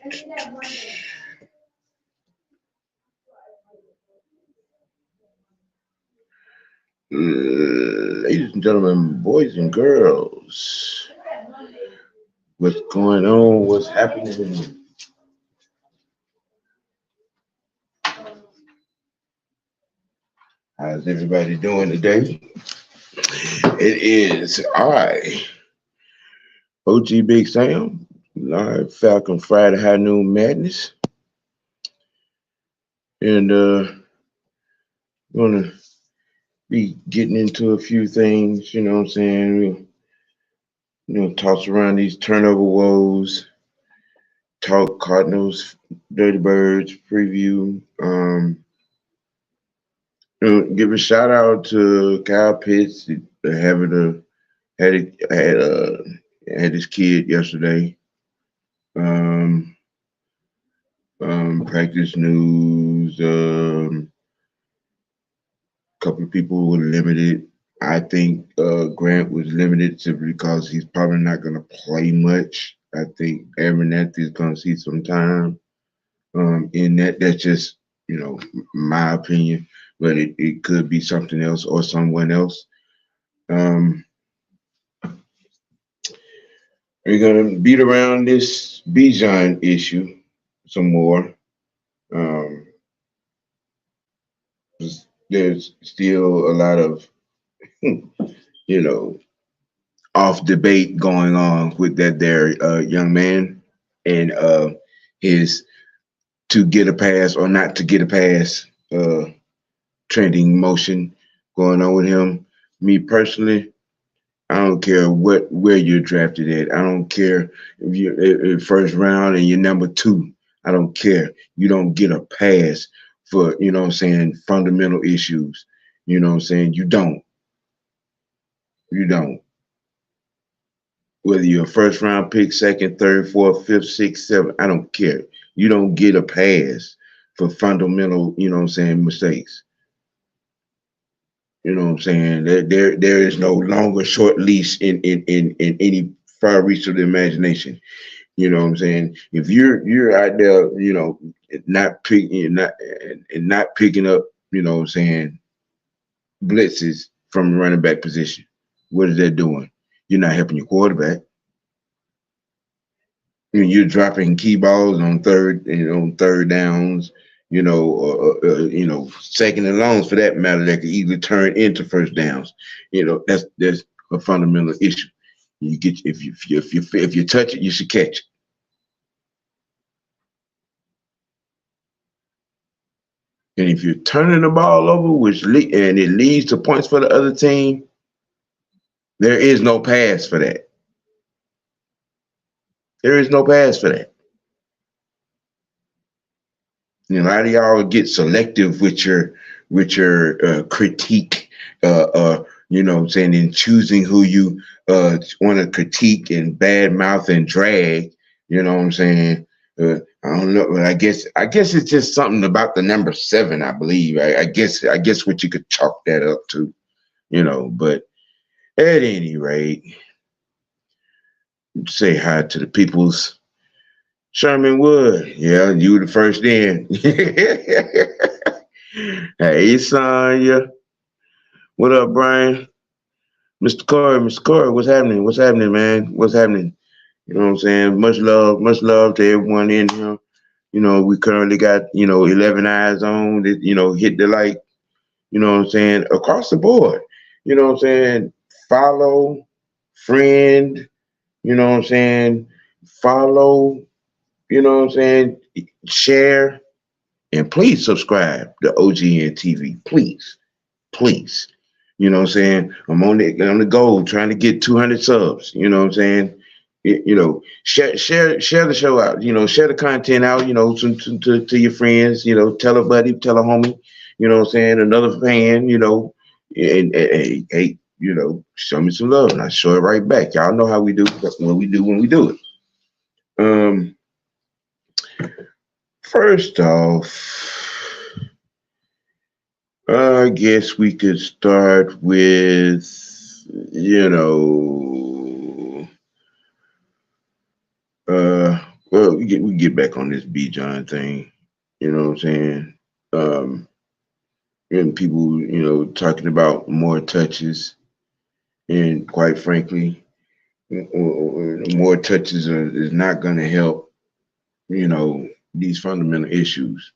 Ladies and gentlemen, boys and girls, what's going on? What's happening? How's everybody doing today? It is I, OG Big Sam, live Falcon Friday High Noon Madness, and gonna be getting into a few things. You know what I'm saying? Toss around these turnover woes, talk Cardinals, Dirty Birds preview. Give a shout out to Kyle Pitts having had his kid yesterday. Um, Practice news. A couple of people were limited. I think Grant was limited simply because he's probably not going to play much. I think Abernathy is going to see some time. In that, that's just my opinion, but it could be something else or someone else. Um, we're gonna beat around this Bijan issue some more. Um, there's still a lot of you know off debate going on with that there young man and his to get a pass or not to get a pass trending motion going on with him. Me personally, I don't care where you're drafted at. I don't care if you're first round and you're number two. I don't care. You don't get a pass for, what I'm saying, fundamental issues. You know what I'm saying? You don't. You don't. Whether you're a first round pick, second, third, fourth, fifth, sixth, seventh, I don't care. You don't get a pass for fundamental, mistakes. You know what I'm saying? There is no longer short leash in any far reach of the imagination. You know what I'm saying? If you're out there, not picking not picking up, what I'm saying, blitzes from the running back position, what is that doing? You're not helping your quarterback. You're dropping key balls on third downs, second and longs for that matter that could easily turn into first downs. That's a fundamental issue. You get if you touch it, you should catch it. And if you're turning the ball over, and it leads to points for the other team, there is no pass for that. There is no pass for that. A lot of y'all get selective with your critique, saying in choosing who you want to critique and bad mouth and drag. You know what I'm saying? I don't know, but I guess it's just something about the number 7. I believe. I guess what you could chalk that up to. But at any rate, say hi to the peoples. Sherman Wood, yeah, you were the first in. Hey, Sonya. What up, Brian? Mr. Corey, what's happening? What's happening, man? What's happening? You know what I'm saying? Much love to everyone in here. We currently got, 11 eyes on that, hit the like, you know what I'm saying, across the board. You know what I'm saying? Follow, friend, you know what I'm saying? Follow, you know what I'm saying? Share, and please subscribe to OGN TV. Please. Please. You know what I'm saying? I'm on the goal trying to get 200 subs. You know what I'm saying? Share the show out. Share the content out. To your friends. Tell a buddy, tell a homie. You know what I'm saying? Another fan. And hey, show me some love, and I show it right back. Y'all know how we do when we do it. First off, I guess we could start with, well, we get back on this B John thing. You know what I'm saying? Um, and people, talking about more touches, and quite frankly, more touches is not going to help. These fundamental issues.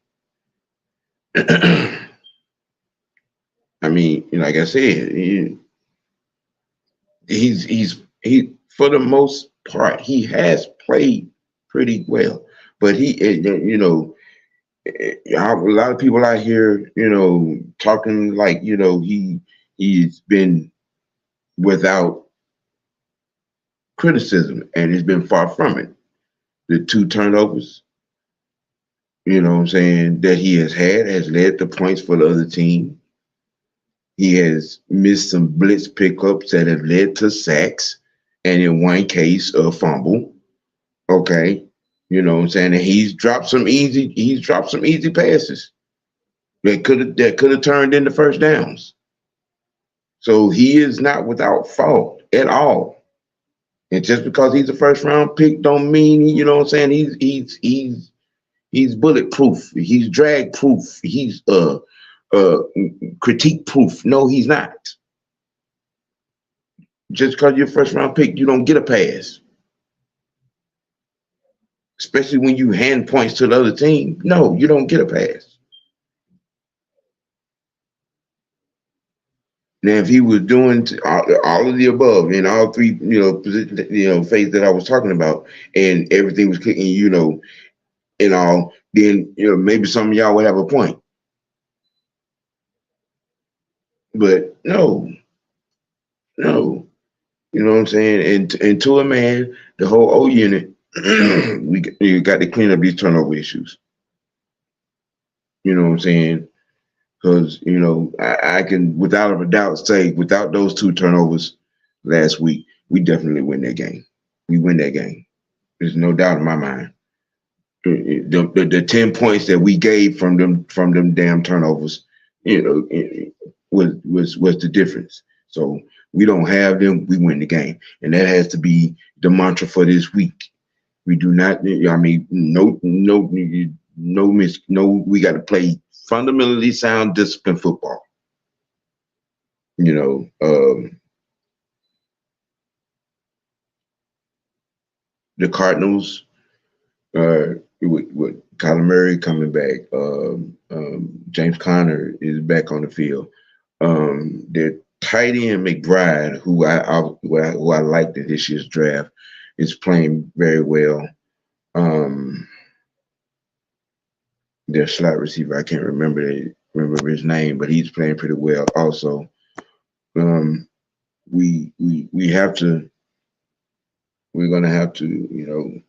I mean, like I said, he for the most part he has played pretty well, but a lot of people out here, talking like he's been without criticism, and he's been far from it. The two turnovers, what I'm saying, that he has led to points for the other team. He has missed some blitz pickups that have led to sacks, and in one case, a fumble. Okay, what I'm saying, and he's dropped some easy passes that could have turned into first downs. So he is not without fault at all. And just because he's a first round pick don't mean what I'm saying, he's bulletproof. He's drag proof. He's uh critique proof. No, he's not. Just because you're a first round pick, you don't get a pass. Especially when you hand points to the other team. No, you don't get a pass. Now, if he was doing all of the above in all three, phases that I was talking about, and everything was clicking, and all, then maybe some of y'all would have a point. But no, you know what I'm saying. And to a man, the whole O unit, we got to clean up these turnover issues. You know what I'm saying? Because I can without a doubt say without those two turnovers last week, we definitely win that game. We win that game. There's no doubt in my mind. The 10 points that we gave from them damn turnovers, was the difference. So we don't have them, we win the game, and that has to be the mantra for this week. We do not. I mean, no. We got to play fundamentally sound, disciplined football. The Cardinals, with Kyler Murray coming back, James Conner is back on the field. Their tight end McBride, who I liked in this year's draft, is playing very well. Their slot receiver, I can't remember his name, but he's playing pretty well also. We have to. We're gonna have to,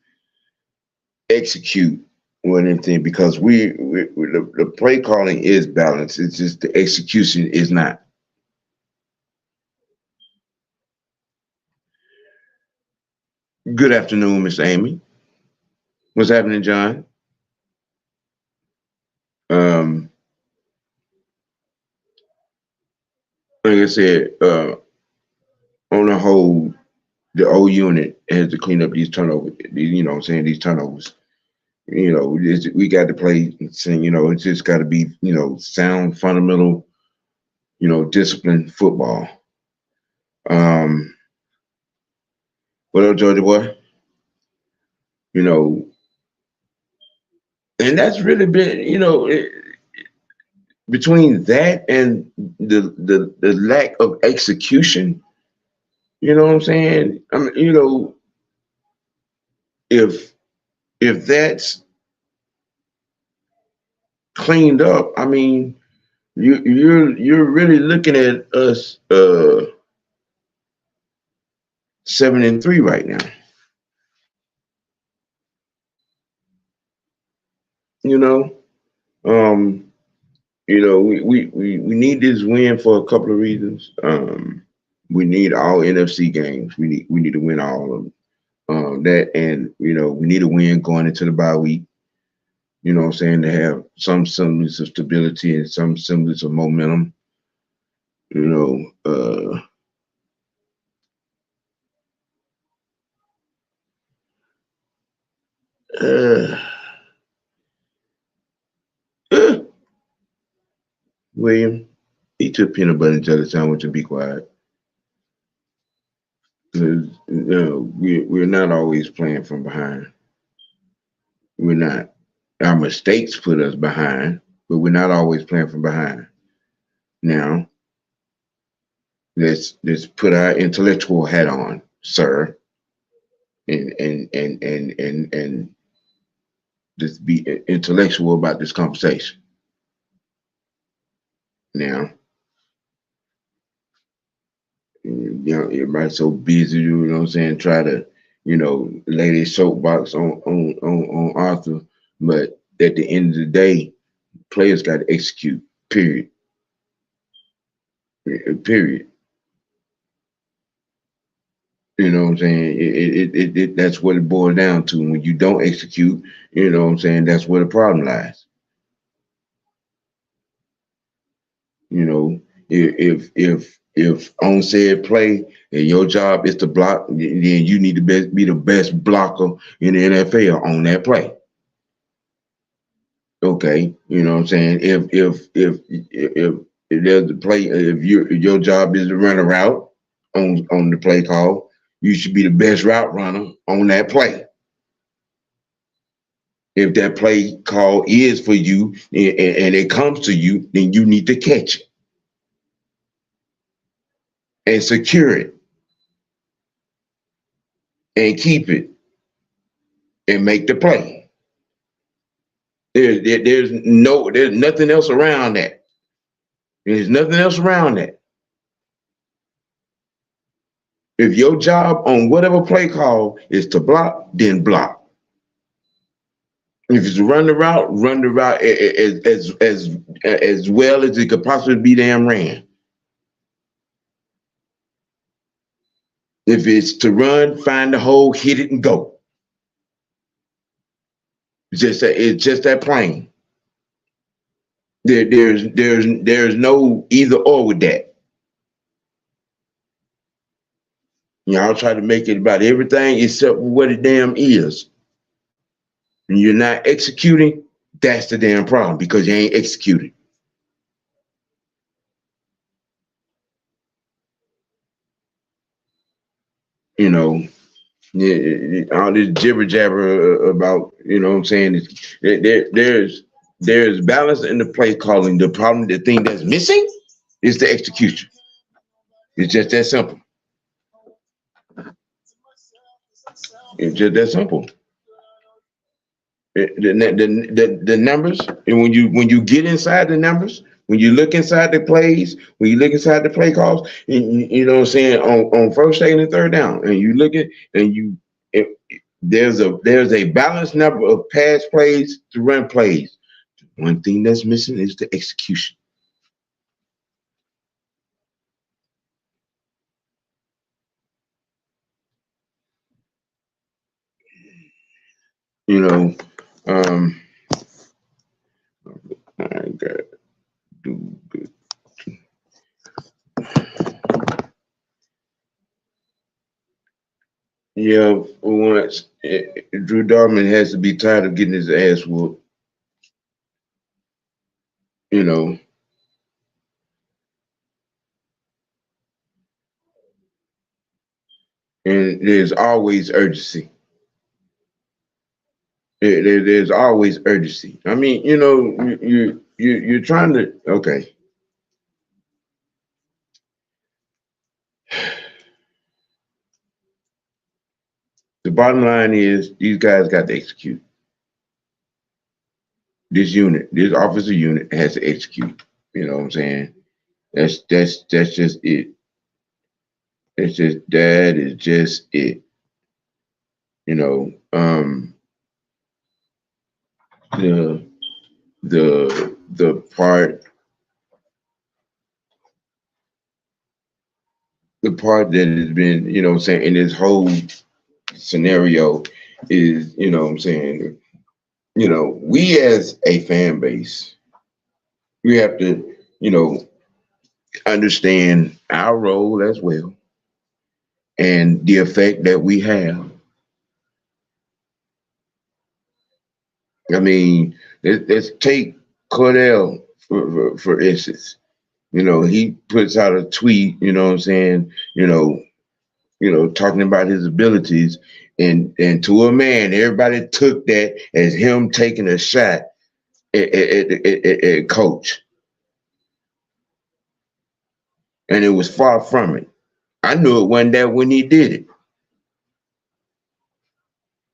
execute one thing, because the play calling is balanced. It's just the execution is not. Good afternoon, Miss Amy. What's happening, John? Um, like I said, on the whole, the O unit has to clean up these turnovers. These turnovers. We got to play. It's just got to be, sound, fundamental, disciplined football. What up, Georgia boy? And that's really been, between that and the lack of execution. You know what I'm saying? I mean, if that's cleaned up, I mean, you're really looking at us 7-3 right now. You know, um, we need this win for a couple of reasons. We need all NFC games. We need to win all of them. That, and we need a win going into the bye week. You know what I'm saying, to have some semblance of stability and some semblance of momentum. You know, uh, William, eat your peanut butter and jelly sandwich and be quiet. 'Cause, we're not always playing from behind. We're not. Our mistakes put us behind, but we're not always playing from behind. Now, let's put our intellectual hat on, sir, and just be intellectual about this conversation. Now, everybody's so busy, you know what I'm saying, try to, lay their soapbox on Arthur, but at the end of the day, players got to execute. Period. Period. You know what I'm saying? That's what it boils down to. When you don't execute, you know what I'm saying, that's where the problem lies. You know, if on said play and your job is to block, then you need to be the best blocker in the NFL on that play. Okay, you know what I'm saying? If there's a play, if your job is to run a route on the play call, you should be the best route runner on that play. If that play call is for you and it comes to you, then you need to catch it and secure it and keep it and make the play. There's nothing else around that. There's nothing else around that. If your job on whatever play call is to block, then block. If it's to run the route as well as it could possibly be damn ran. If it's to run, find the hole, hit it, and go. It's just that plain. There's no either or with that. Y'all try to make it about everything except what it damn is. And you're not executing, that's the damn problem because you ain't executing. You know, all this jibber jabber about, you know what I'm saying? There's balance in the play calling. The problem, the thing that's missing is the execution. It's just that simple. It's just that simple. The numbers, and when you get inside the numbers, when you look inside the plays, when you look inside the play calls, and you know what I'm saying, on first, second, and third down, and you look at and there's a balanced number of pass plays to run plays. One thing that's missing is the execution. You know, I got do good. Yeah, for once, Drew Darman has to be tired of getting his ass whooped. You know, and there's always urgency. There's always urgency. I mean, you're trying to, okay. The bottom line is these guys got to execute. This officer unit has to execute. You know what I'm saying? That's just it. That is just it. You know, the the part that has been, you know what I'm saying, in this whole scenario is, you know what I'm saying, we as a fan base, we have to, understand our role as well and the effect that we have I mean, let's take Cordell for instance. You know, he puts out a tweet, you know what I'm saying, talking about his abilities, and to a man, everybody took that as him taking a shot at coach. And it was far from it. I knew it wasn't that when he did it.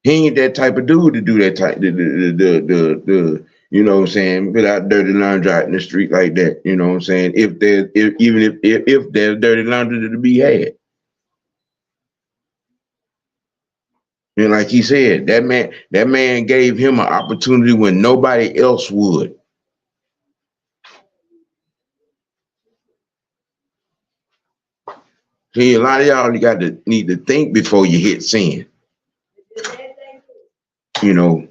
He ain't that type of dude to do that type the you know what I'm saying, without dirty laundry out in the street like that. You know what I'm saying? If there's dirty laundry to be had. And like he said, that man gave him an opportunity when nobody else would. See, a lot of y'all need to think before you hit sin. You know,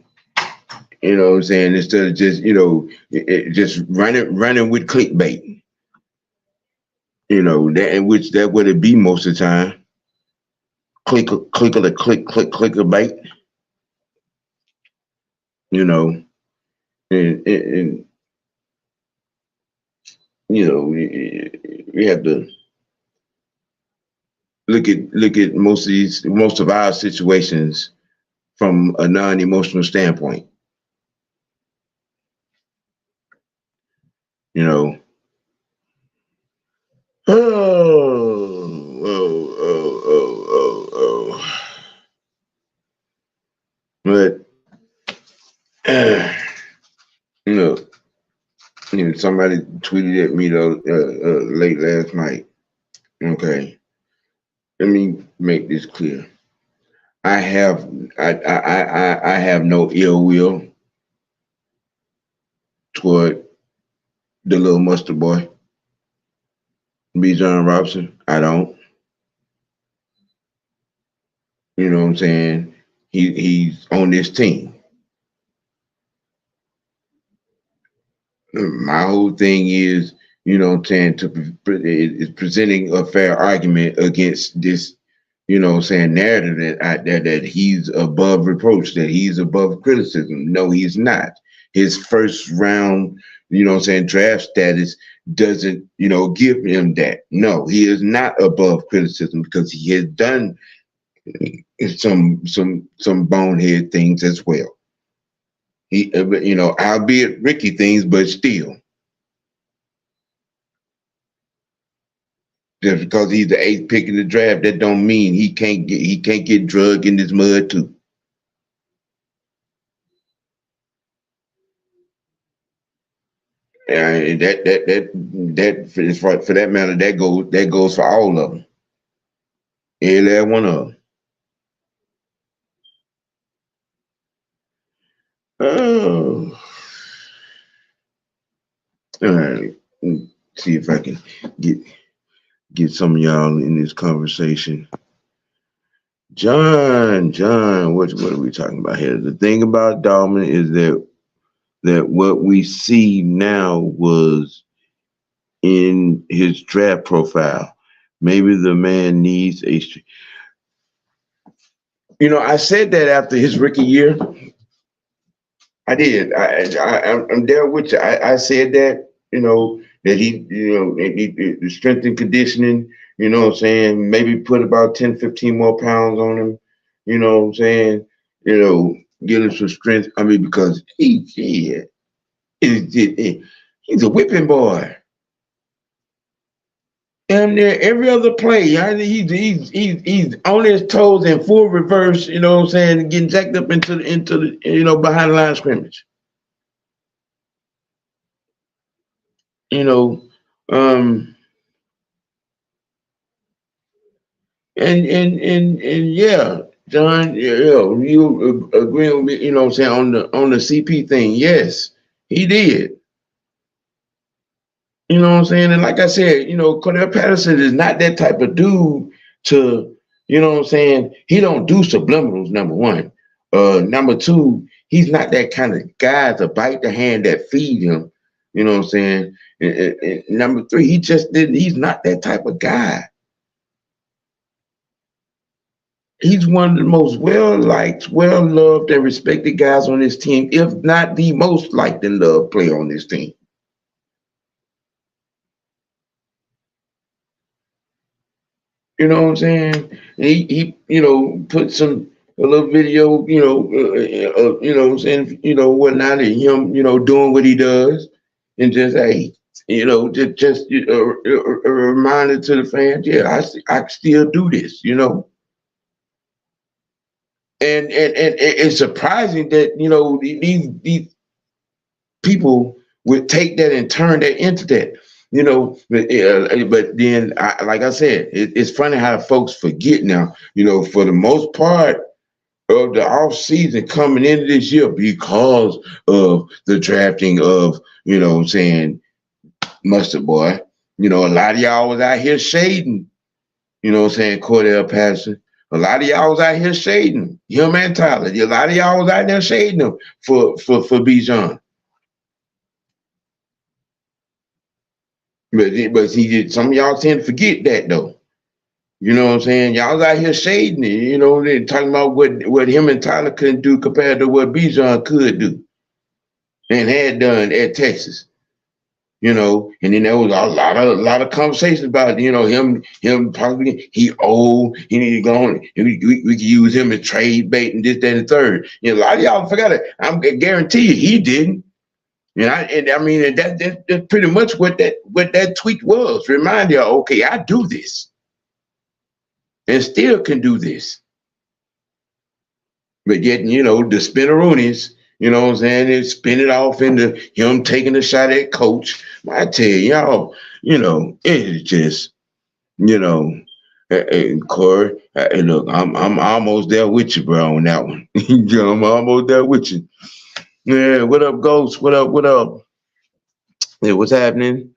what I'm saying, instead of just just running with clickbait. That what it be most of the time. Click a bait. You know, and we have to look at most of our situations from a non-emotional standpoint. You know. Oh. But you know, somebody tweeted at me though late last night. Okay, let me make this clear. I have no ill will toward the little mustard boy, B. John Robinson. I don't. You know what I'm saying? He's on this team. My whole thing is, you know what I'm saying, is presenting a fair argument against this, you know what I'm saying, narrative that he's above reproach, that he's above criticism. No, he's not. His first round, you know what I'm saying, draft status doesn't, give him that. No, he is not above criticism because he has done some bonehead things as well. He, albeit Ricky things, but still. Just because he's the eighth pick in the draft, that don't mean he can't get drugged in this mud too. And that for that matter, that goes for all of them. Every last one of them. Oh. All right. See if I can get some of y'all in this conversation. John, what are we talking about here? The thing about Dalman is that what we see now was in his draft profile. Maybe the man needs a. I said that after his rookie year. I did. I'm there with you. I said that. That he, the strength and conditioning. You know what I'm saying? Maybe put about 10, 15 more pounds on him. You know what I'm saying? Get him some strength. I mean, because he's a whipping boy. Damn near every other play, he's on his toes in full reverse. You know what I'm saying? Getting jacked up into the behind the line of scrimmage. And yeah, John, you agree with me? You know what I'm saying on the CP thing? Yes, he did. You know what I'm saying? And like I said, Cordell Patterson is not that type of dude to, you know what I'm saying? He don't do subliminals, number one. Number two, he's not that kind of guy to bite the hand that feed him. You know what I'm saying? And number three, he's not that type of guy. he's one of the most well-liked, well-loved, and respected guys on this team, if not the most liked and loved player on this team. You know what I'm saying? He put a little video, what I'm saying, whatnot, and him, doing what he does, and just hey, just a reminder to the fans, yeah, I still do this, and it's surprising that these people would take that and turn that into that. But then, like I said, it's funny how folks forget now. For the most part of the off season coming into this year, because of the drafting of, what I'm saying, Mustard Boy. A lot of y'all was out here shading, what I'm saying, Cordell Patterson. A lot of y'all was out here shading him and Tyler. A lot of y'all was out there shading him for Bijan. But see, some of y'all tend to forget that though. You know what I'm saying? Y'all out here shading it, they talking about what him and Tyler couldn't do compared to what Bijan could do and had done at Texas. And then there was a lot of conversations about him probably he old, he need to go on. We could use him as trade bait and this, that, and the third. A lot of y'all forgot it. I guarantee you he didn't. And that's pretty much what that tweet was. Remind y'all, okay, I do this and still can do this. But yet, the spinneroonies, what I'm saying, they spin it off into him taking a shot at coach. I tell y'all, it's just, Corey, look, I'm almost there with you, bro, on that one. I'm almost there with you. Yeah, what up, Ghost? What up? Hey, what's happening?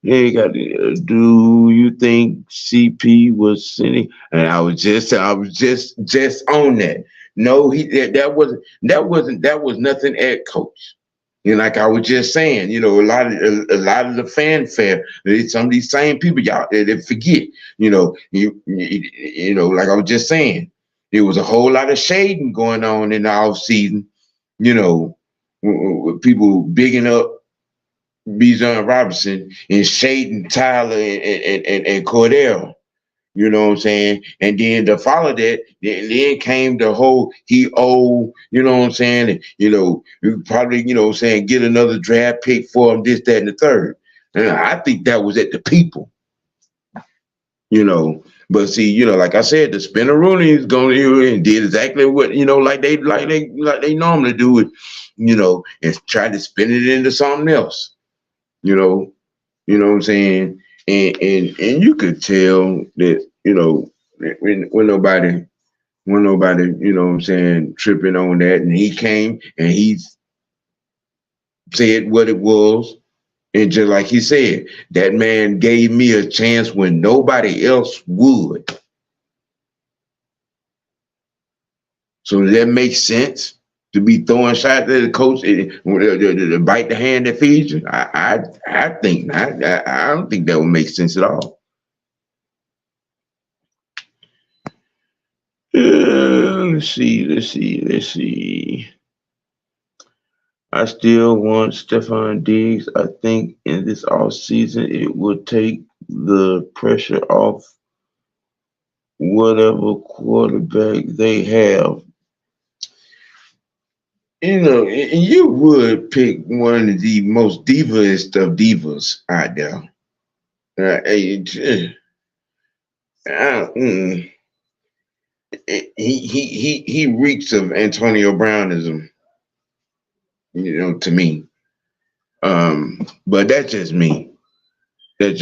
Hey, do you think CP was sitting? And I was just on that. No, that was nothing at coach. Like I was just saying, a lot of the fanfare, some of these same people, y'all, they forget, like I was just saying, there was a whole lot of shading going on in the off season, with people bigging up Bijan Robinson and shading Tyler and Cordell. You know what I'm saying? And then to follow that, then came the whole he old, you know what I'm saying? And, you probably, saying get another draft pick for him, this, that, and the third. And I think that was at the people, But see, like I said, the spinneroonie is going and did exactly what, like they normally do it, and try to spin it into something else. You know what I'm saying? And you could tell that, when nobody, you know what I'm saying, tripping on that. And he came and he said what it was. And just like he said, that man gave me a chance when nobody else would. So does that make sense? To be throwing shots at the coach to bite the hand that feeds you? I think not. I don't think that would make sense at all. Let's see. I still want Stephon Diggs. I think in this off season it will take the pressure off whatever quarterback they have. You would pick one of the most divaest of divas out there. He reeks of Antonio Brownism, to me. But that's just me. Let's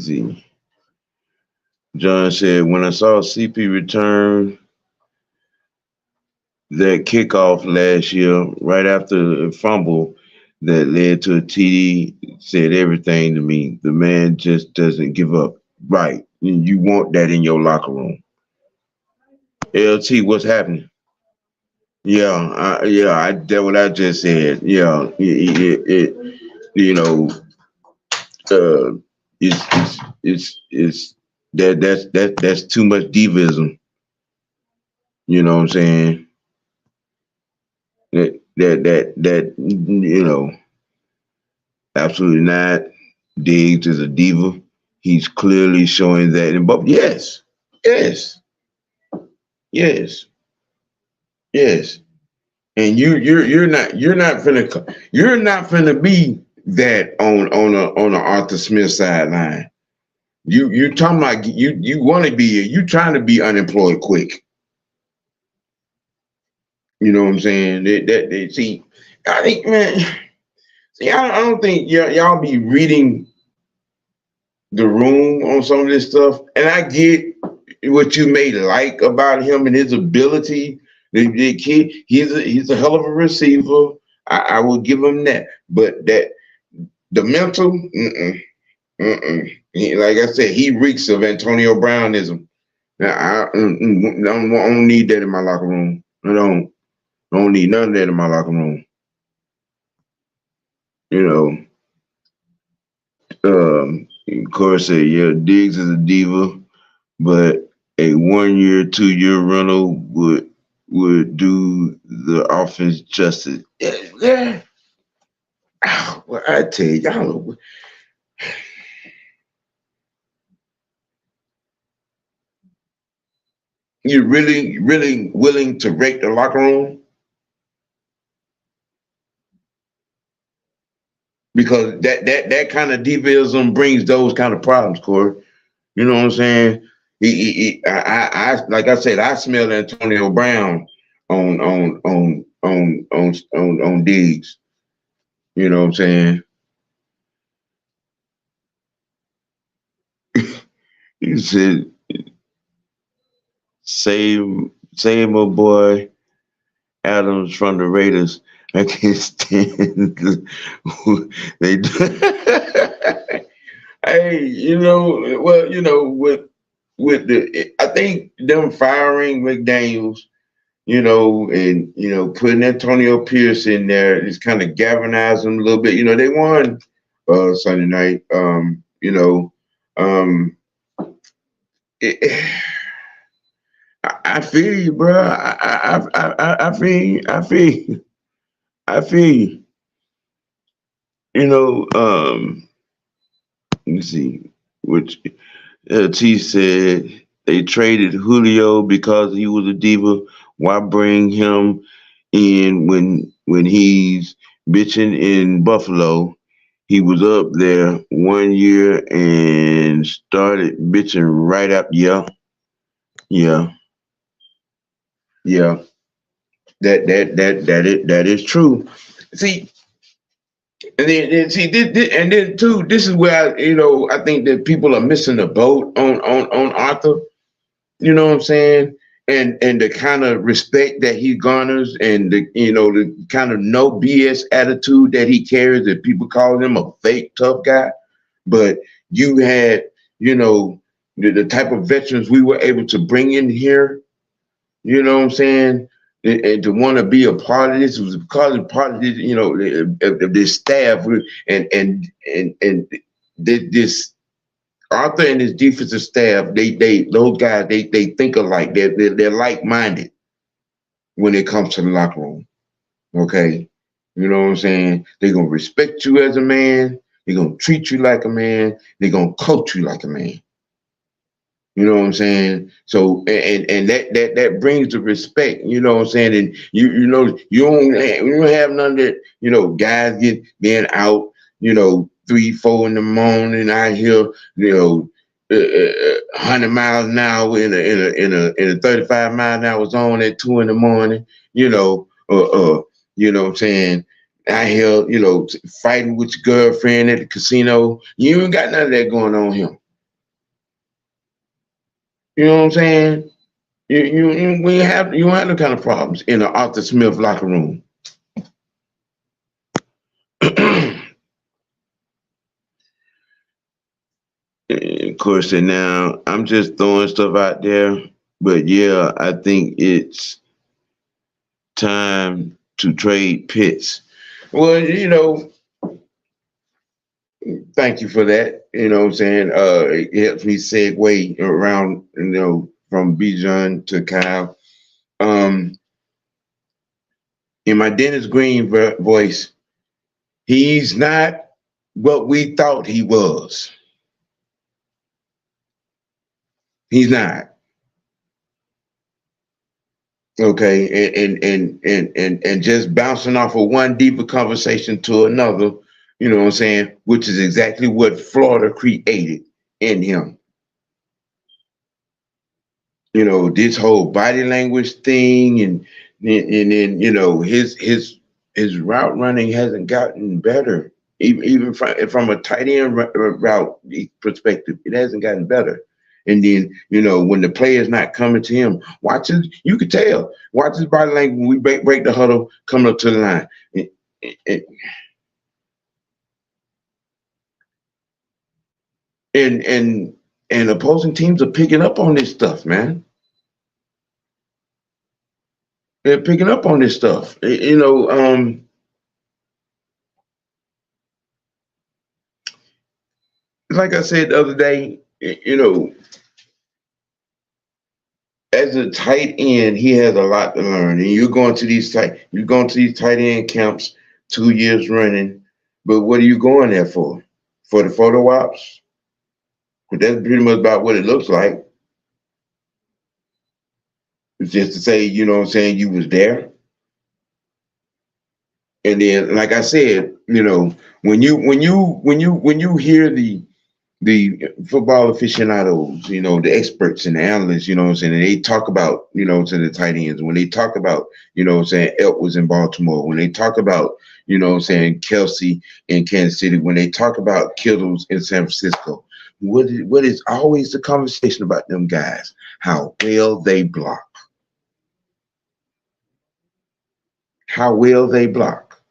see. John said, when I saw CP return that kickoff last year, right after a fumble that led to a TD, said everything to me. The man just doesn't give up. Right. You want that in your locker room. LT, what's happening? Yeah, that's what I just said. Yeah, it's that's too much divism. You know what I'm saying? That absolutely not. Diggs is a diva. He's clearly showing that. But yes, yes, yes. And you're not finna be that on a Arthur Smith sideline. You talking about you want to be you trying to be unemployed quick. You know what I'm saying? See, I think man, see, I don't think y'all be reading the room on some of this stuff, and I get what you may like about him and his ability. The kid, he's a hell of a receiver. I will give him that, but that the mental, like I said, he reeks of Antonio Brownism. Now, I don't need that in my locker room. I don't need none of that in my locker room. You know, of course, yeah, Diggs is a diva, but a 1 year, 2 year rental would do the offense justice. Yeah. Well, I tell you, y'all, you're really, really willing to rake the locker room because that kind of divism brings those kind of problems, Corey. You know what I'm saying? Like I said, I smell Antonio Brown on Diggs. You know what I'm saying? He said, save my boy Adams from the Raiders. I can't stand they do. Hey, well, with the I think them firing McDaniels, and putting Antonio Pierce in there is kind of galvanized them a little bit. They won Sunday night. Um, it, I feel you, bro. I feel you. I feel you. I feel you. You know, let me see. Which T said they traded Julio because he was a diva. Why bring him in when he's bitching in Buffalo? He was up there 1 year and started bitching right up. Yeah, yeah, yeah. That is true. See, and then too, this is where I think that people are missing the boat on Arthur. You know what I'm saying? And the kind of respect that he garners, and the kind of no BS attitude that he carries. That people call him a fake tough guy, but you had the type of veterans we were able to bring in here. You know what I'm saying? And to want to be a part of this was because of part of this, of this staff and this Arthur and his defensive staff. Those guys they think alike. They're like minded when it comes to the locker room. Okay, you know what I'm saying? They're gonna respect you as a man. They're gonna treat you like a man. They're gonna coach you like a man. You know what I'm saying? So and that brings the respect. You know what I'm saying? And you don't have none of that. Guys being out. 3, 4 in the morning out here. 100 miles an hour in a 35 mile an hour zone at 2 in the morning. You know what I'm saying? Out here, fighting with your girlfriend at the casino. You ain't got none of that going on here. You know what I'm saying? You don't have the kind of problems in the Arthur Smith locker room. Of course, and now I'm just throwing stuff out there, but yeah, I think it's time to trade Pitts. Well, Thank you for that. You know what I'm saying? It helps me segue around, from Bijan to Kyle. Um, in my Dennis Green voice, he's not what we thought he was. He's not. Okay, and just bouncing off of one deeper conversation to another, you know what I'm saying, which is exactly what Florida created in him. This whole body language thing, and then his route running hasn't gotten better. Even from a tight end route perspective, it hasn't gotten better. And then, when the player's not coming to him, you could tell, watch his body language when we break the huddle, coming up to the line. And, and, and opposing teams are picking up on this stuff, man. They're picking up on this stuff. Like I said the other day, as a tight end, he has a lot to learn. And you're going to these tight end camps 2 years running, but what are you going there for? For the photo ops? But that's pretty much about what it looks like. It's just to say, what I'm saying, you was there. And then, like I said, when you hear the football aficionados, the experts and the analysts, what I'm saying, and they talk about, the tight ends, when they talk about, what I'm saying, Elk was in Baltimore, when they talk about, what I'm saying, Kelsey in Kansas City, when they talk about Kittles in San Francisco, what is always the conversation about them guys? How well they block. How well they block.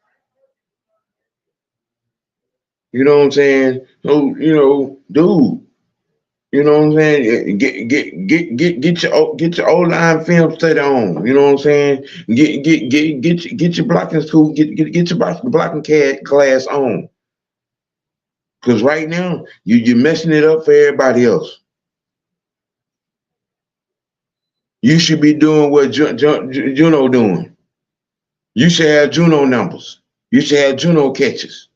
You know what I'm saying? So, dude, you know what I'm saying? Get your old line film study on. You know what I'm saying? Get your blocking school. Get your blocking class on. Because right now you're messing it up for everybody else. You should be doing what Juno doing. You should have Juno numbers. You should have Juno catches.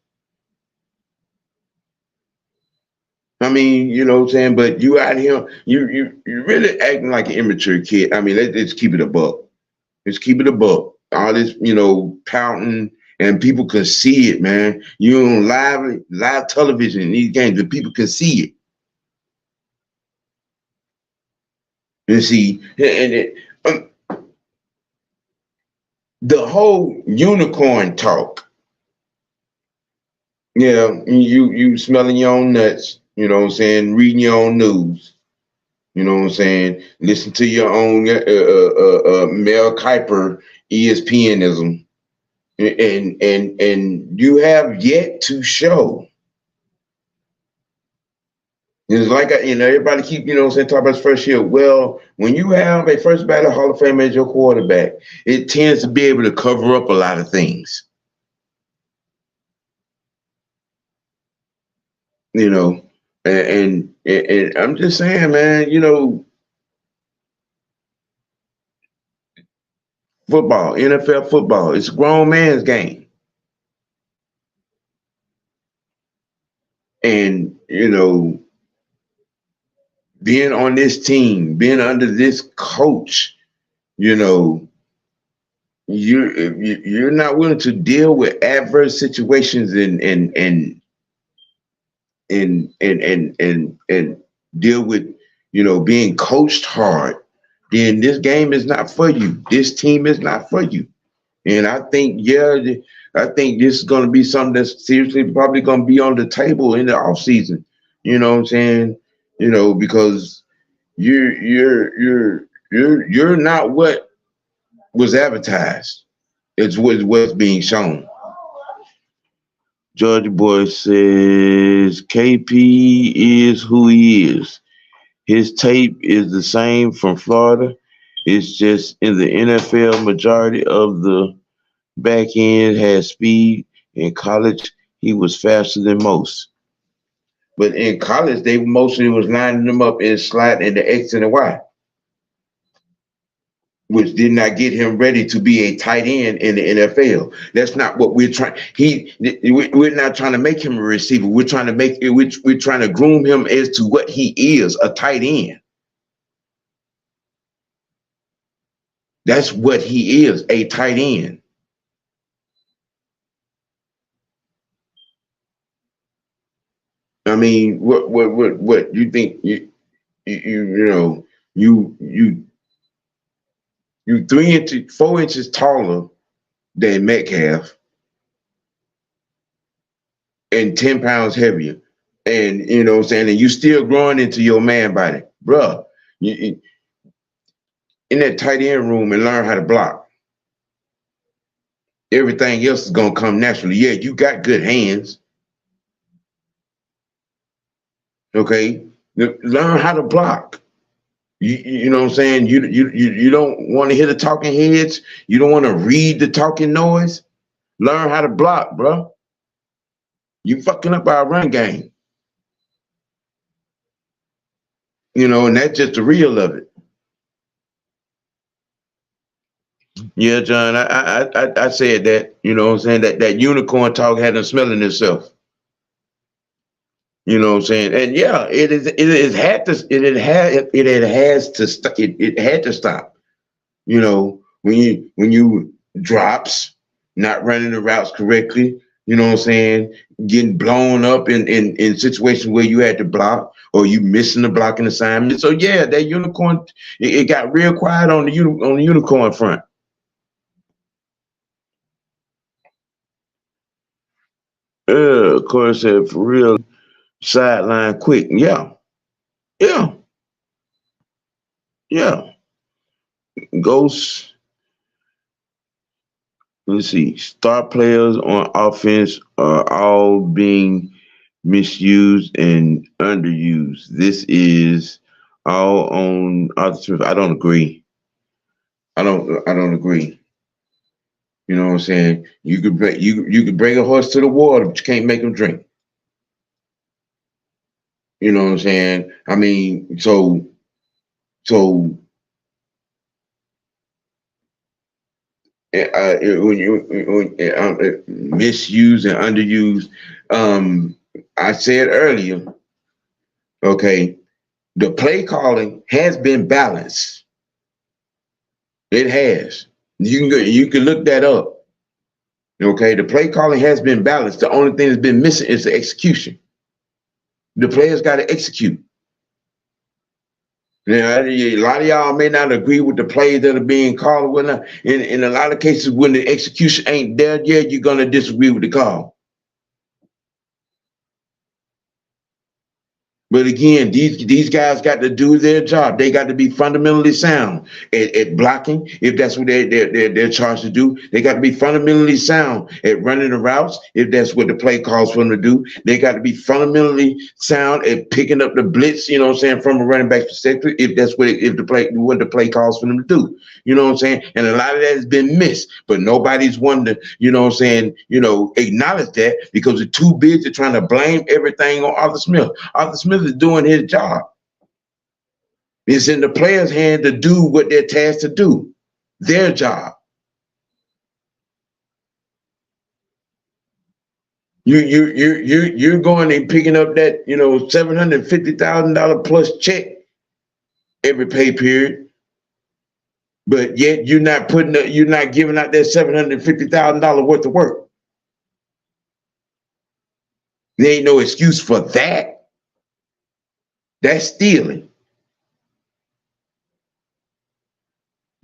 I mean, you know what I'm saying? But you out here, you really acting like an immature kid. I mean, let's keep it a buck. Let's keep it a buck. All this, pouting, and people can see it, man. You on live television in these games, and people can see it. And see, the whole unicorn talk. Yeah, you smelling your own nuts. You know what I'm saying? Reading your own news. You know what I'm saying? Listen to your own Mel Kiper ESPNism, and you have yet to show. It's like everybody keep talk about his first year. Well, when you have a first ballot Hall of Fame as your quarterback, it tends to be able to cover up a lot of things. And I'm just saying, man, football, NFL football, it's a grown man's game. And, being on this team, being under this coach, you're not willing to deal with adverse situations and deal with, being coached hard, then this game is not for you. This team is not for you. And I think this is going to be something that's seriously probably going to be on the table in the off season. You know what I'm saying? Because you're not what was advertised. It's what's being shown. Georgia Boy says KP is who he is. His tape is the same from Florida. It's just in the NFL, majority of the back end has speed. In college, he was faster than most. But in college, they mostly was lining them up and sliding in the X and the Y, which did not get him ready to be a tight end in the NFL. That's not what we're trying. We're not trying to make him a receiver. We're trying to we're trying to groom him as to what he is, a tight end. That's what he is, a tight end. I mean, what you think? You know, you you 3 inches, 4 inches taller than Metcalf and 10 pounds heavier. And you know what I'm saying, and you still growing into your man body, bruh. You in that tight end room and learn how to block. Everything else is gonna come naturally. Yeah, you got good hands. Okay. Learn how to block. You know what I'm saying? You don't want to hear the talking heads. You don't want to read the talking noise. Learn how to block, bro. You fucking up our run game. You know, and that's just the real of it. Yeah, John, I said that. You know what I'm saying? That unicorn talk had them smelling itself. You know what I'm saying? And yeah, it had to it has to it had to stop. You know, when you drops, not running the routes correctly, you know what I'm saying, getting blown up in situations where you had to block or you missing the blocking assignment. So yeah, that unicorn, it got real quiet on the unicorn front. Of course, for real sideline quick. Yeah, yeah, yeah. Ghosts. Let's see. Star players on offense are all being misused and underused. This is all on Arthur Smith. I don't agree. I don't agree. You know what I'm saying? You could bring a horse to the water, but you can't make him drink. You know what I'm saying? I mean, so when misused and underused, I said earlier, okay, the play calling has been balanced. It has. You can look that up. Okay, the play calling has been balanced. The only thing that's been missing is the execution. The players got to execute. Now, a lot of y'all may not agree with the plays that are being called or whatnot. In a lot of cases, when the execution ain't there yet, you're gonna disagree with the call. But again, these guys got to do their job. They got to be fundamentally sound at blocking, if that's what they're charged to do. They got to be fundamentally sound at running the routes, if that's what the play calls for them to do. They got to be fundamentally sound at picking up the blitz, you know what I'm saying, from a running back perspective, if that's what the play calls for them to do. You know what I'm saying? And a lot of that has been missed, but nobody's wanting to, you know what I'm saying, acknowledge that because they're too busy trying to blame everything on Arthur Smith. Arthur Smith is doing his job. It's in the players' hand to do what they're tasked to do, their job. You're going and picking up that $750,000 plus check every pay period, but yet you're not giving out that $750,000 worth of work. There ain't no excuse for that. That's stealing.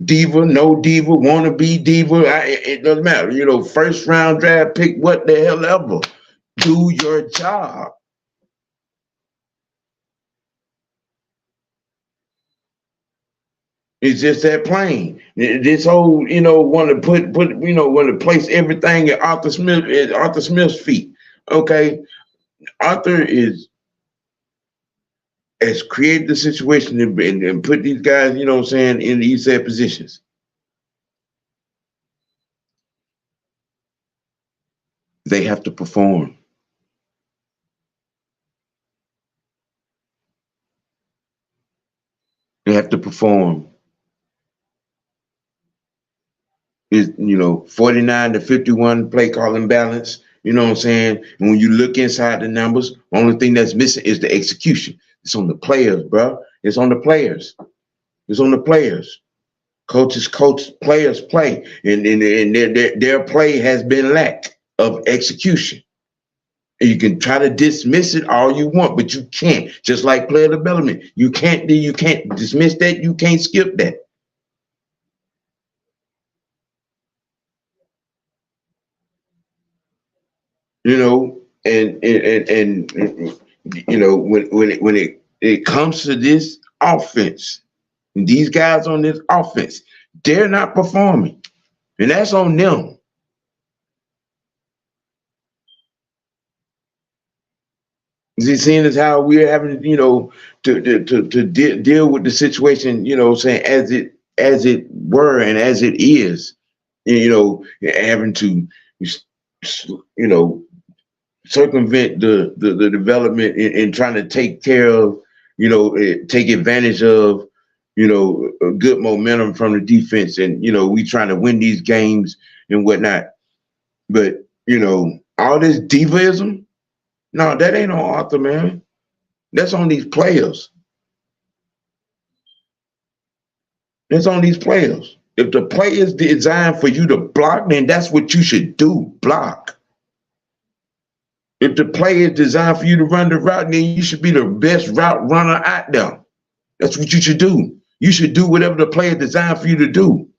Diva, no diva, wanna be diva. It doesn't matter. First round draft pick, what the hell ever. Do your job. It's just that plain. This whole, want to want to place everything at Arthur Smith's feet. Okay, Arthur has created the situation and put these guys, in these set positions. They have to perform. have to perform is, 49 to 51 play calling balance. You know what I'm saying? And when you look inside the numbers, only thing that's missing is the execution. It's on the players, bro. It's on the players. It's on the players. Coaches coach, players play, and their play has been lack of execution. And you can try to dismiss it all you want, but you can't. Just like player development, you can't dismiss that. You can't skip that. And when it comes to this offense, these guys on this offense, they're not performing, and that's on them. Seeing as how we're having, to deal with the situation, saying as it were and as it is, having to, you know, circumvent the development and trying to take care of, take advantage of, a good momentum from the defense, and we trying to win these games and whatnot. But all this divaism, no, that ain't on Arthur, man. That's on these players. That's on these players. If the play is designed for you to block, then that's what you should do, block. If the play is designed for you to run the route, then you should be the best route runner out there. That's what you should do. You should do whatever the play is designed for you to do.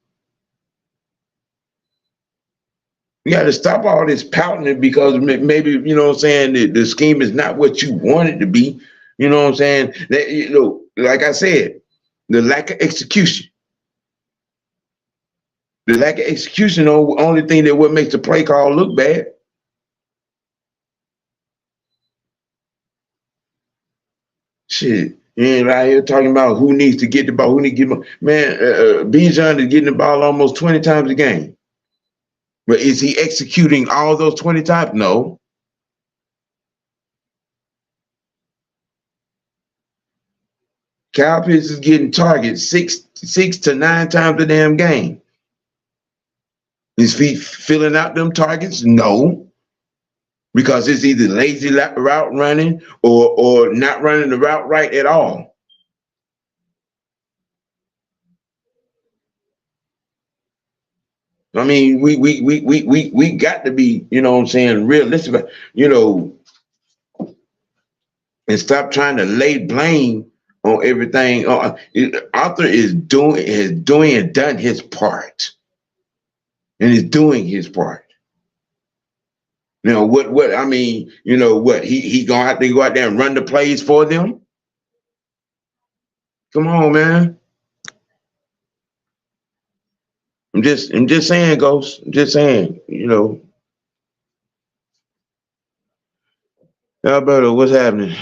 You got to stop all this pouting because maybe, the scheme is not what you want it to be. You know what I'm saying? That, like I said, the lack of execution. The lack of execution, the only thing that what makes the play call look bad. Shit. You ain't right here talking about who needs to get the ball, who needs to get the ball. Man, Bijan is getting the ball almost 20 times a game. But is he executing all those 20 times? No. Kyle Pitts is getting targets six to 9 times a damn game. Is he filling out them targets? No. Because it's either lazy route running or not running the route right at all. I mean, we got to be, realistic, and stop trying to lay blame on everything. Arthur has doing and done his part, and is doing his part. What I mean, what he gonna have to go out there and run the plays for them? Come on, man. I'm just saying, Ghost. I'm just saying, Alberto, what's happening?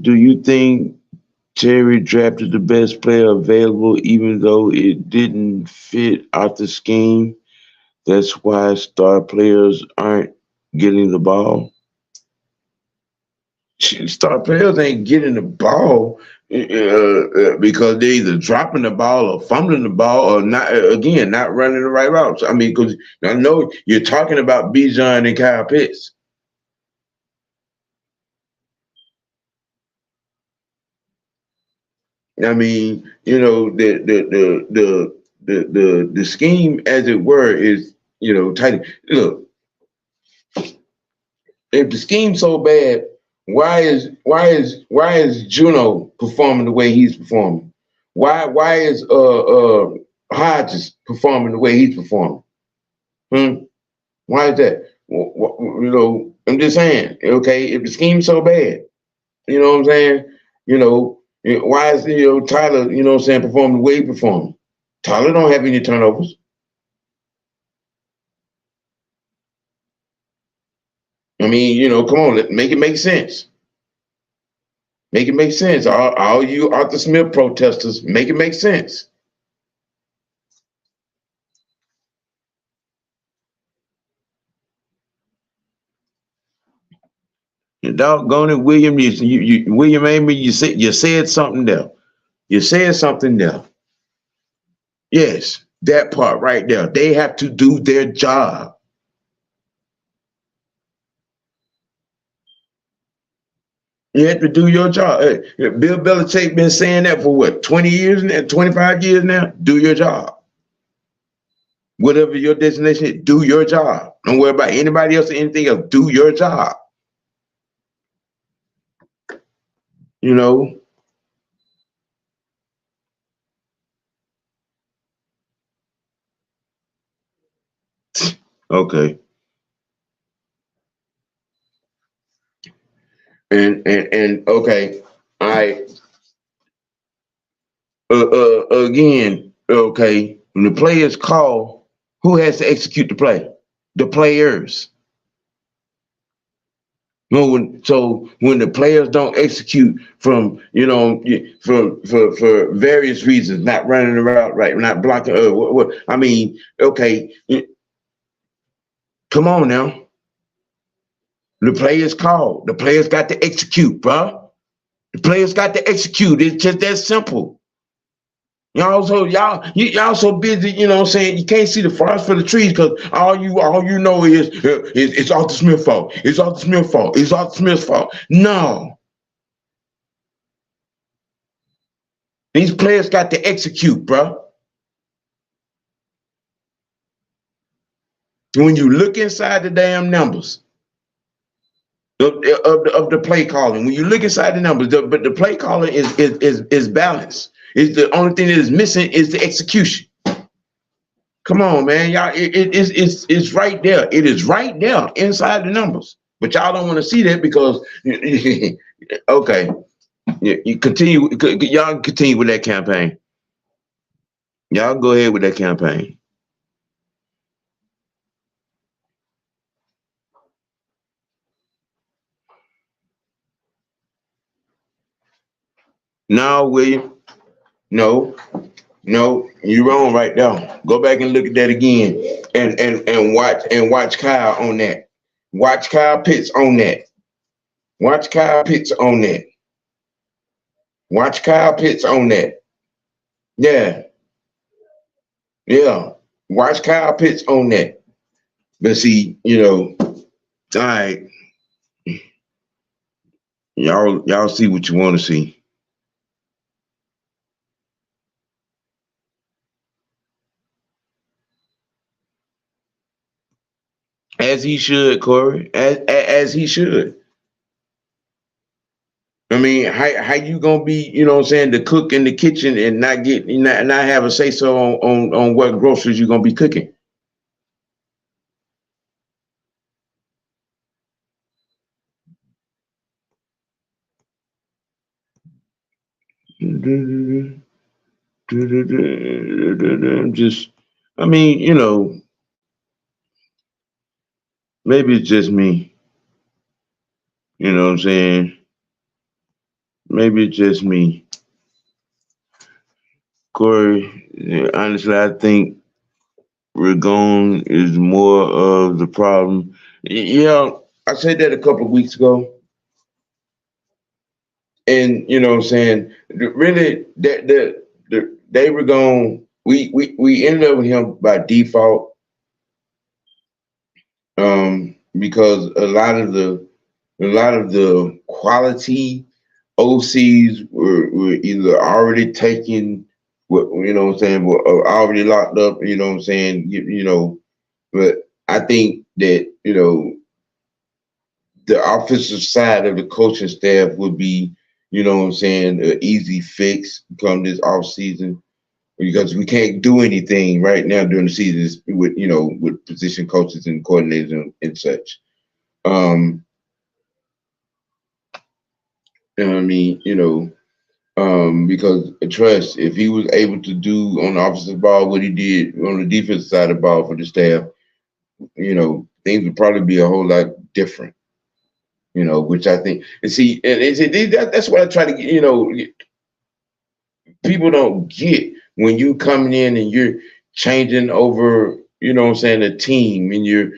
Do you think Terry drafted the best player available, even though it didn't fit out the scheme? That's why star players aren't getting the ball. Star players ain't getting the ball because they're either dropping the ball or fumbling the ball or not running the right routes. I mean, because I know you're talking about Bijan and Kyle Pitts. I mean, the scheme, as it were, is tight. Look, if the scheme's so bad, why is Juno performing the way he's performing? Why is Hodges performing the way he's performing? Why is that? I'm just saying. Okay, if the scheme's so bad, you know what I'm saying? Why is Tyler, performing the way he performing? Tyler don't have any turnovers. I mean, come on, make it make sense. Make it make sense. All you Arthur Smith protesters, make it make sense. Doggone it, William. William Amy, you said something there. You said something there. Yes, that part right there. They have to do their job. You have to do your job. Bill Belichick been saying that for what, 20 years now, 25 years now? Do your job. Whatever your destination is, do your job. Don't worry about anybody else or anything else. Do your job. You know? Okay. And okay. All right. Again, okay. When the players call, who has to execute the play? The players. No, so when the players don't execute from, for various reasons, not running the route right, not blocking, I mean, okay, come on now. The players called. The players got to execute, bro. The players got to execute. It's just that simple. Y'all so busy, you know what I'm saying? You can't see the forest for the trees because all you know is it's Arthur Smith's fault. It's Arthur Smith's fault. It's Arthur Smith's fault. No. These players got to execute, bro. When you look inside the damn numbers of the play calling, when you look inside the numbers, but the play calling is balanced. It's the only thing that is missing is the execution. Come on, man, y'all. It's right there. It is right there inside the numbers. But y'all don't want to see that because okay, you continue. Y'all continue with that campaign. Y'all go ahead with that campaign. No, William. No, no, you're wrong right now. Go back and look at that again, and watch Kyle on that. Watch Kyle Pitts on that. Watch Kyle Pitts on that. Watch Kyle Pitts on that. Yeah, yeah. Watch Kyle Pitts on that. But see, all right, y'all see what you want to see. As he should, Corey. As he should. I mean, how you gonna be, what I'm saying, the cook in the kitchen and not have a say so on what groceries you're gonna be cooking? Just, I mean, maybe it's just me. You know what I'm saying? Maybe it's just me. Corey, honestly, I think Ragon is more of the problem. Yeah, I said that a couple of weeks ago. And you know what I'm saying, really they were going, we ended up with him by default, because a lot of the quality OCs were either already taken, what I'm saying, were already locked up, you know what I'm saying, but I think that, the offensive side of the coaching staff would be, you know what I'm saying, an easy fix come this off season, because we can't do anything right now during the season with position coaches and coordinators and such. Um, and I mean, because trust, if he was able to do on the offensive ball what he did on the defensive side of the ball for the staff, things would probably be a whole lot different. Which I think, and see, that's what I try to get. People don't get when you coming in and you're changing over. You know what I'm saying, a team, and you're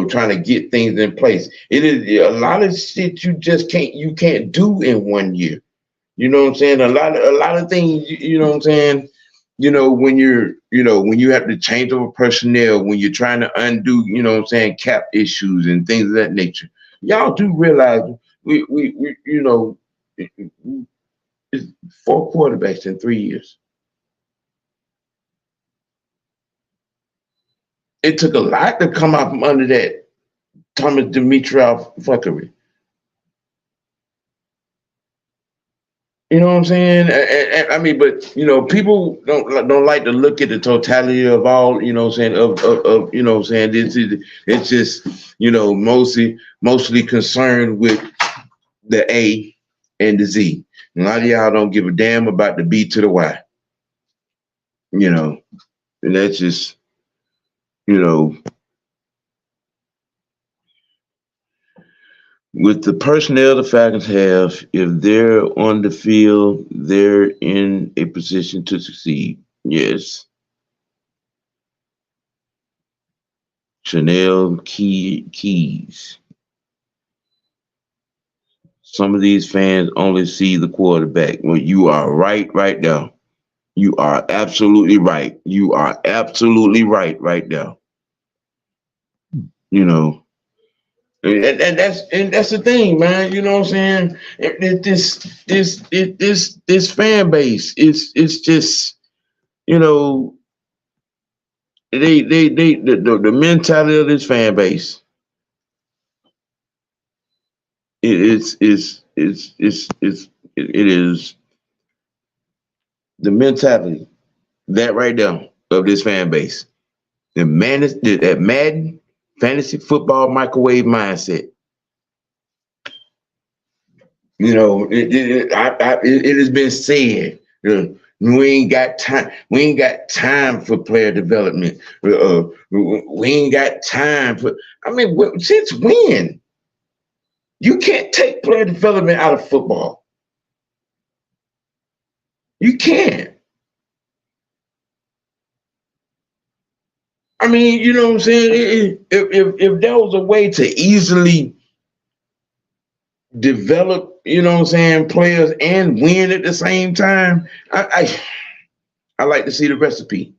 trying to get things in place. It is a lot of shit you can't do in 1 year. You know what I'm saying? A lot of things, you know what I'm saying? When you have to change over personnel, when you're trying to undo, you know what I'm saying, cap issues and things of that nature. Y'all do realize we it's 4 quarterbacks in 3 years. It took a lot to come out from under that Thomas Dimitrov fuckery. You know what I'm saying? I mean, but people don't like to look at the totality of all. You know what I'm saying? Of you know what I'm saying? It's just mostly concerned with the A and the Z. A lot of y'all don't give a damn about the B to the Y. And that's just you know with the personnel the Falcons have, if they're on the field, they're in a position to succeed. Yes. Chanel Keys. Some of these fans only see the quarterback. Well, you are right now. You are absolutely right. You are absolutely right now. You know, and that's the thing, man. You know what I'm saying? This fan base, it's just you know the mentality of this fan base it is the mentality that right there of this fan base. That Madden fantasy football microwave mindset. It has been said. We ain't got time. We ain't got time for player development. We ain't got time for. I mean, since when? You can't take player development out of football. You can't. I mean, you know what I'm saying? If there was a way to easily develop, you know what I'm saying, players and win at the same time, I like to see the recipe.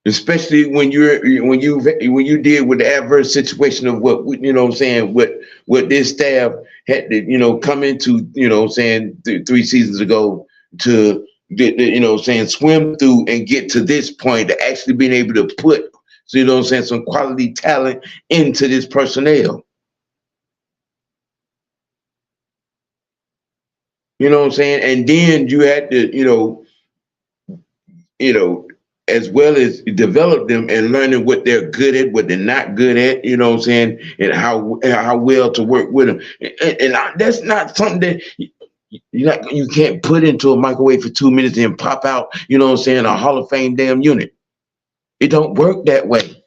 Especially when you deal with the adverse situation of what you know what I'm saying, what this staff had to, come into, you know what I'm saying, 3 seasons ago to swim through and get to this point to actually being able to put, so you know what I'm saying, some quality talent into this personnel. You know what I'm saying? And then you had to, as well as develop them and learning what they're good at, what they're not good at, you know what I'm saying, and how well to work with them. That's not something that you can't put into a microwave for 2 minutes and pop out, you know what I'm saying, a Hall of Fame damn unit. It don't work that way.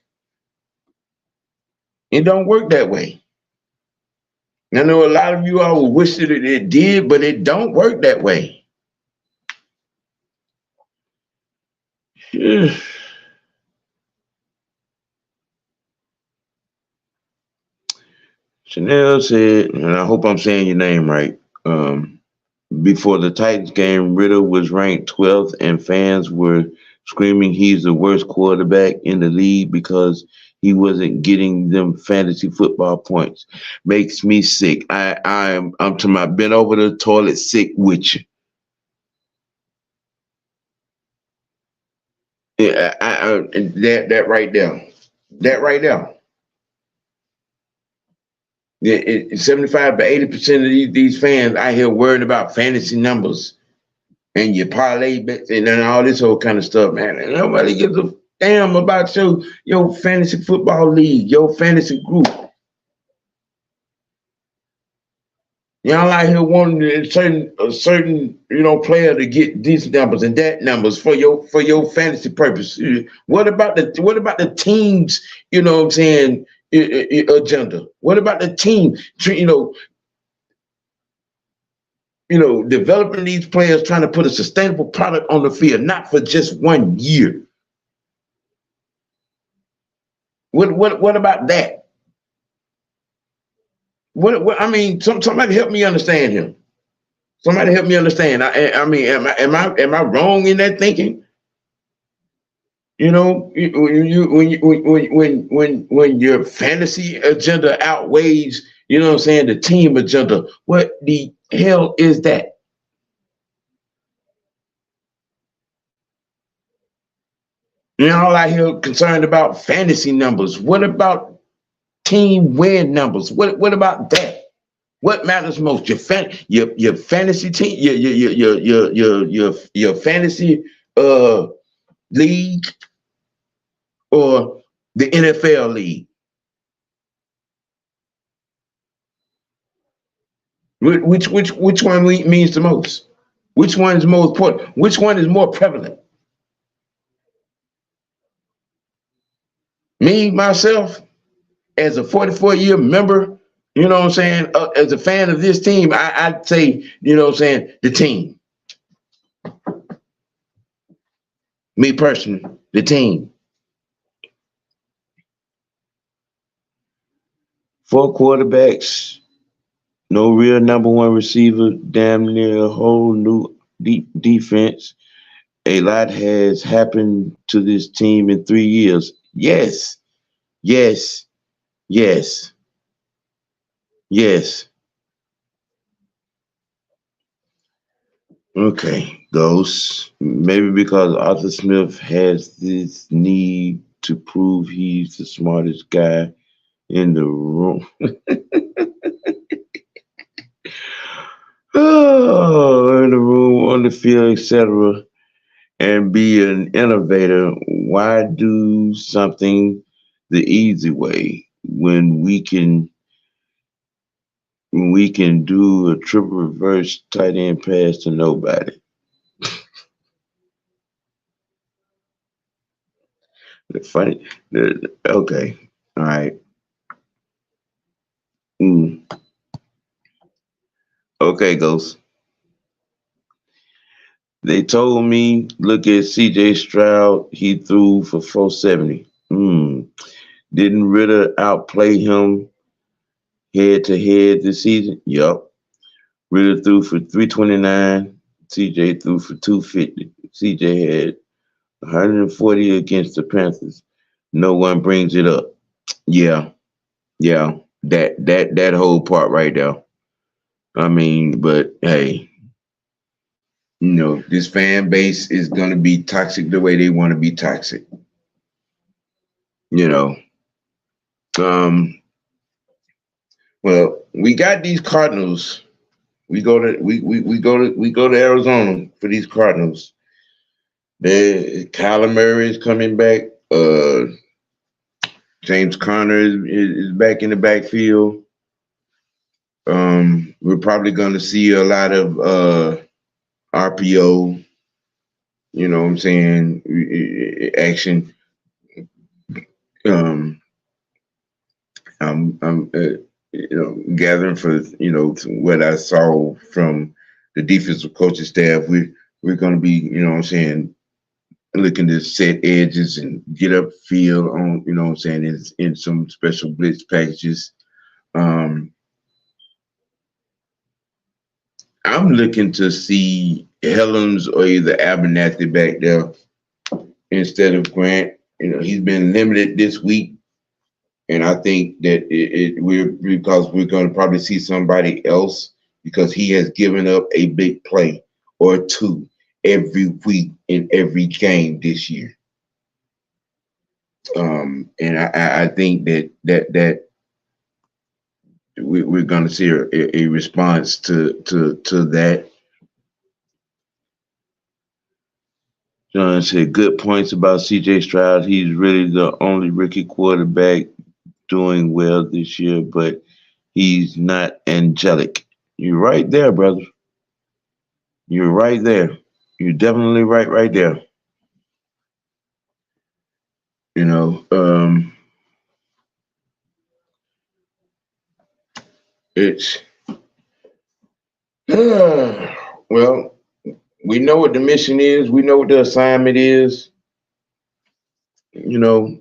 It don't work that way. I know a lot of you all will wish that it did, but it don't work that way. Chanel said, and I hope I'm saying your name right, before the Titans game, Ritter was ranked 12th, and fans were screaming he's the worst quarterback in the league because he wasn't getting them fantasy football points. Makes me sick. I'm to my been over the toilet sick with you. Yeah, that right there. That right there. 75 to 80% of these fans out here worried about fantasy numbers and your parlay bets and all this whole kind of stuff, man. And nobody gives a damn about your fantasy football league, your fantasy group. Y'all out here wanting a certain player to get these numbers and that numbers for your fantasy purpose. What about the teams? You know what I'm saying? Agenda. What about the team? Developing these players, trying to put a sustainable product on the field, not for just 1 year. What about that? What I mean, somebody help me understand him. Somebody help me understand. I mean, am I wrong in that thinking? You know, when your fantasy agenda outweighs, you know what I'm saying, the team agenda. What the hell is that? You know, all I hear concerned about fantasy numbers. What about team win numbers? What about that? What matters most? Your fantasy team, your fantasy league, or the NFL league? Which one means the most? Which one is more important? Which one is more prevalent? Me, myself, as a 44-year member, you know what I'm saying, as a fan of this team, I'd say, you know what I'm saying, the team. Me personally, the team. 4 quarterbacks, no real number one receiver, damn near a whole new deep defense. A lot has happened to this team in 3 years. Yes, yes, yes, yes. Okay, Ghost. Maybe because Arthur Smith has this need to prove he's the smartest guy in the room. Oh, in the room, on the field, etc., and be an innovator. Why do something the easy way when we can do a triple reverse tight end pass to nobody? The funny, okay, all right. Mm. Okay, Ghost. They told me, look at CJ Stroud. He threw for 470. Didn't Ritter outplay him head to head this season? Yup. Ritter threw for 329. CJ threw for 250. CJ had 140 against the Panthers. No one brings it up. Yeah, yeah. That whole part right there. I mean, but hey, this fan base is gonna be toxic the way they want to be toxic. You know. Um, well, we got these Cardinals. We go to Arizona for these Cardinals. Kyler Murray is coming back. James Conner is back in the backfield. We're probably going to see a lot of RPO. You know what I'm saying? Action. Um, I'm gathering for what I saw from the defensive coaching staff. We're going to be, what I'm saying, looking to set edges and get up field on, what I'm saying, in some special blitz packages. Um, I'm looking to see Helms or either Abernathy back there instead of Grant. He's been limited this week, and I think that because we're going to probably see somebody else because he has given up a big play or two every week in every game this year. And I think that we're going to see a response to that. John said good points about C.J. Stroud. He's really the only rookie quarterback doing well this year, but he's not angelic. You're right there, brother. You're right there. You're definitely right there. You know, it's well, we know what the mission is. We know what the assignment is. You know,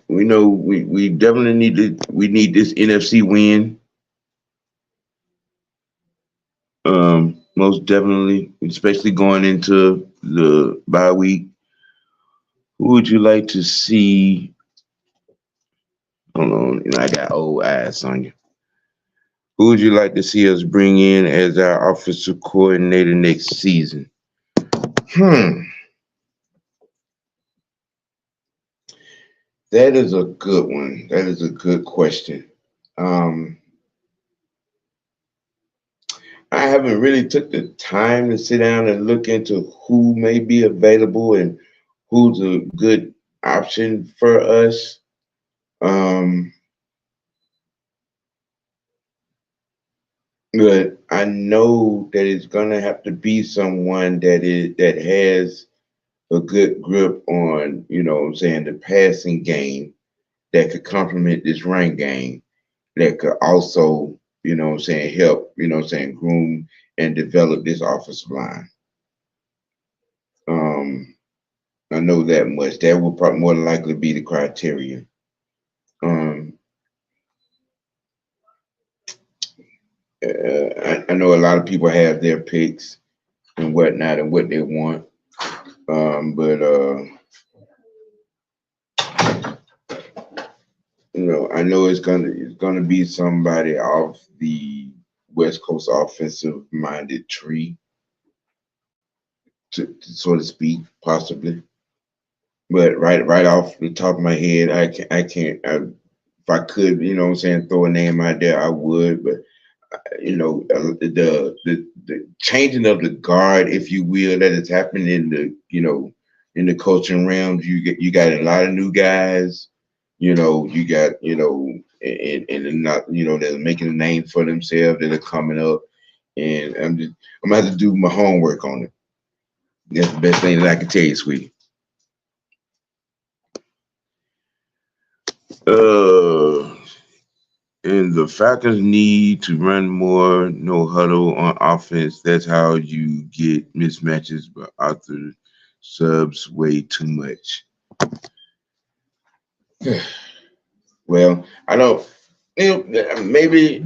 we know we definitely need we need this NFC win. Most definitely, especially going into the bye week. Who would you like to see? Hold on, I got old eyes on you. Who would you like to see us bring in as our offensive coordinator next season? Hmm, that is a good one. That is a good question. Um, I haven't really took the time to sit down and look into who may be available and who's a good option for us. Um, but I know that it's gonna have to be someone that has a good grip on, what I'm saying, the passing game that could complement this run game that could also, what I'm saying, help, what I'm saying, groom and develop this offensive line. Um, I know that much. That will probably more than likely be the criteria. Um, I know a lot of people have their picks and whatnot and what they want. But I know it's gonna be somebody off the West Coast offensive minded tree, so to speak, possibly. But right off the top of my head, if I could, what I'm saying, throw a name out there, I would. But the changing of the guard, if you will, that has happened in the coaching realms. You got a lot of new guys. You got and not that are making a name for themselves that are coming up, and I'm gonna have to do my homework on it. That's the best thing that I can tell you, sweetie. Uh, and the Falcons need to run more no huddle on offense. That's how you get mismatches, but Arthur subs way too much. Well, I don't. Maybe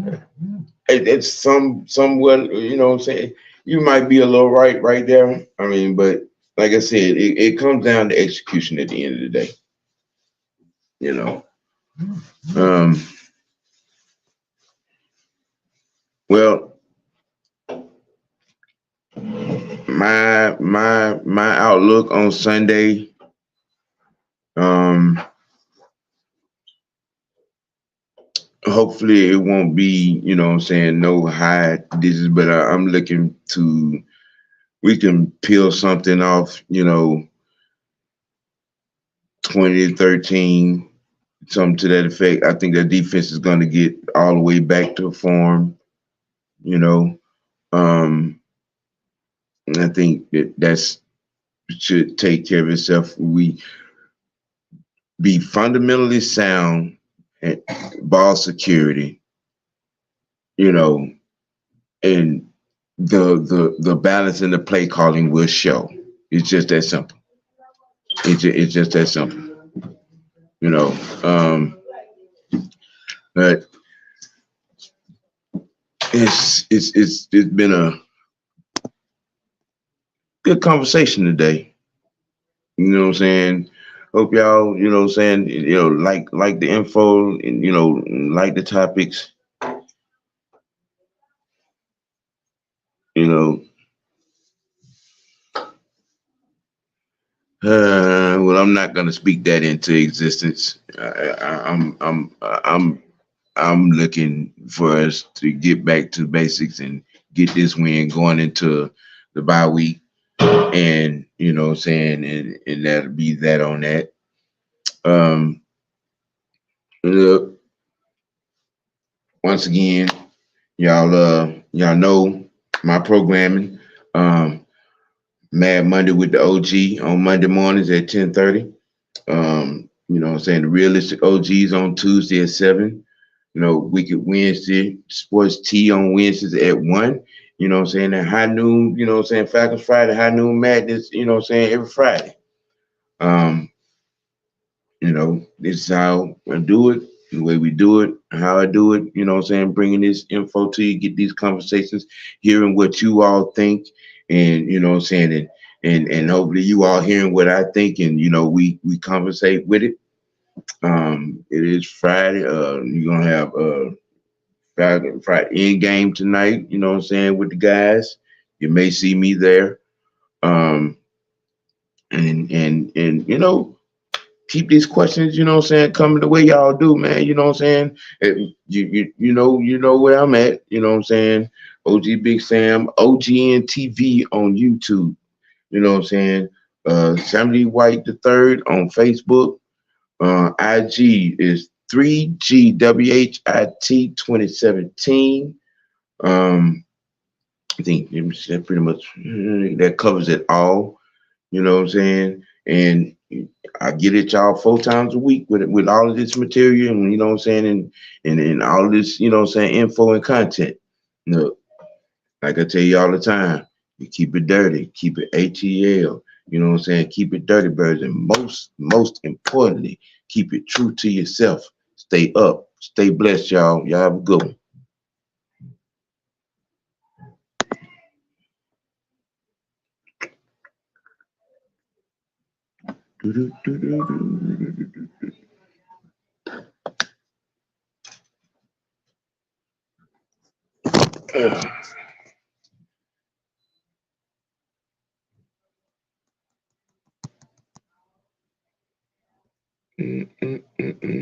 it's somewhat. What I'm saying, you might be a little right there. I mean, but like I said, it comes down to execution at the end of the day. You know. Um. Well, my outlook on Sunday. Um. Hopefully, it won't be. What I'm saying, no high digits, but I'm looking to. We can peel something off. 2013, something to that effect. I think the defense is going to get all the way back to form, you know. And I think that's should take care of itself. We be fundamentally sound at ball security, you know, and the balance in the play calling will show. It's just that simple. It's just that simple, you know. But it's been a good conversation today. You know what I'm saying? Hope y'all, what I'm saying, like the info and like the topics, you know. Well, I'm not gonna speak that into existence. I'm looking for us to get back to basics and get this win going into the bye week, and what I'm saying, and that'll be that on that. Um, look, once again, y'all know my programming. Mad Monday with the OG on Monday mornings at 10:30. What I'm saying, the realistic OGs on Tuesday at 7. Wicked Wednesday, Sports Tea on Wednesdays at 1. What I'm saying, at high noon, what I'm saying, Falcons Friday, high noon madness, what I'm saying, every Friday. This is how we do it, the way we do it. how I do it, you know what I'm saying, bringing this info to you, get these conversations, hearing what you all think, and you know what I'm saying, and hopefully you all hearing what I think, and you know, we conversate with it. It is Friday. You're gonna have Friday in game tonight, you know what I'm saying, with the guys. You may see me there. Um, and you know, keep these questions, you know what I'm saying, coming the way y'all do, man. You know what I'm saying? You know where I'm at, you know what I'm saying? OG Big Sam, OGN TV on YouTube, you know what I'm saying? Sammy White the third on Facebook. IG is 3GWHIT 2017. Um, I think that pretty much that covers it all. You know what I'm saying? And I get it y'all 4 times a week with all of this material, and you know what I'm saying, and all of this, you know what I'm saying, info and content. Look, like I tell you all the time, you keep it dirty, keep it ATL, you know what I'm saying? Keep it dirty birds, and most importantly, keep it true to yourself. Stay up, stay blessed, y'all. Y'all have a good one.